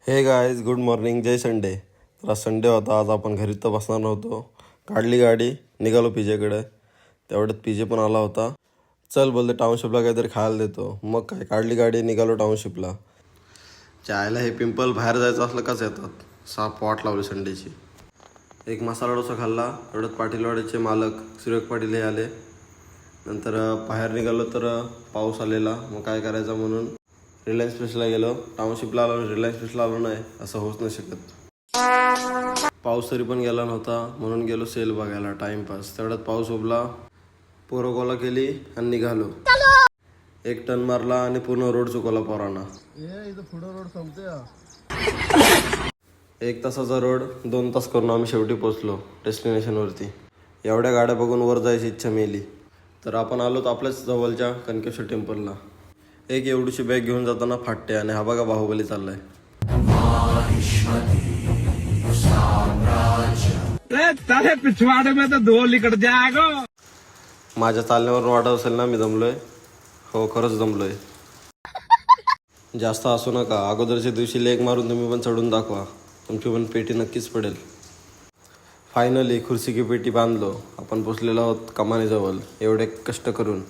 हे guys, good morning, जय Sunday. तर आज संडे होता. आज आपण घरी तर बसणार नव्हतो. काढली गाडी, निघालो पिजेकडे. तेवढ्यात पिजे पण आला होता. चल बोलते टाउनशिपला काहीतरी खायला देतो. मग काय, काढली गाडी, निघालो टाउनशिपला. चायला हे पिंपल बाहेर जायचं असलं कसं येतात. साप वाट लावली संडेची. एक मसाला डोसा खाल्ला. तेवढ्यात पाटीलवाडीचे मालक सुरेख पाटील हे आले. नंतर बाहेर निघालो तर पाऊस आलेला. मग काय करायचं म्हणून रिलायन्स फ्रेशला गेलो. टाउनशिपला आलो, रिलायन्स फ्रेशला आलो नाही असं होऊच नाही शकत. पाऊस तरी पण गेला नव्हता म्हणून गेलो सेल बघायला, टाइमपास. तेवढ्यात पाऊस उभला, पोरं गोला केली आणि निघालो. एक टर्न मारला आणि पूर्ण रोड चुकवला पोरांना. पुढं रोड संपते. 1 तासाचा रोड 2 तास करून आम्ही शेवटी पोचलो डेस्टिनेशनवरती. एवढ्या गाड्या बघून वर जायची इच्छा मेली. तर आपण आलोत आपल्याच जवळच्या कनकेश्वर टेम्पलला. एक एवढीशी बॅग घेऊन जाताना फाटते आणि हा बघा बाहुबली चाललाय. पिछवाड़े में तो दो लिकट जाएगा. माझ्या चालण्यावरून वाटत असेल ना मी दमलोय. हो, खरंच दमलोय. जास्त असू नका. अगोदरच्या दिवशी लेग मारून तुम्ही पण चढून दाखवा. तुमची पण पेटी नक्कीच पडेल. फायनली खुर्सी की पेटी बांधलो. आपण पोचलेलो आहोत कमानीजवळ. एवढे कष्ट करून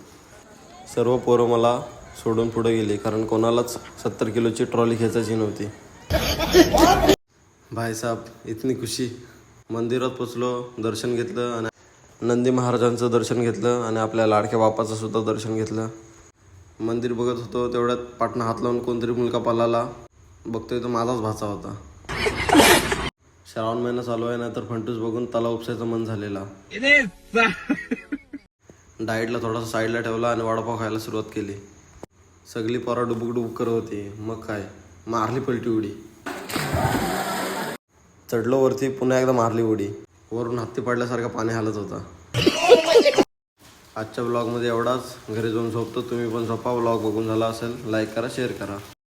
सर्व पोरं मला सोडून पुढे गेली, कारण कोणालाच 70 किलोची ट्रॉली खेचायची नव्हती. भाईसाहेब, इतनी खुशी. मंदिरात पोचलो, दर्शन घेतलं आणि नंदी महाराजांचं दर्शन घेतलं आणि आपल्या लाडक्या बापाचं सुद्धा दर्शन घेतलं. मंदिर बघत होतो, तेवढ्यात पाटणा हात लावून कोणतरी मुलगा पळाला. बघतोय तो माझाच भाचा होता. श्रावण महिना चालू आहे ना, तर फंटूस बघून तला उपसायचं मन झालेला. डाएटला थोडासा साईडला ठेवला आणि वडापाव खायला सुरुवात केली. सगळी पोरं डुबुक डुबुक करत होती. मग काय, मारली पलटी उडी. चढलो वरती, पुन्हा एकदा मारली उडी. वरून हत्ती पडल्यासारखा पाणी हालत होता. आजच्या ब्लॉगमध्ये एवढाच. घरी जाऊन झोपतो. तुम्ही पण झोपा. ब्लॉग बघून झाला असेल, लाईक करा, शेअर करा.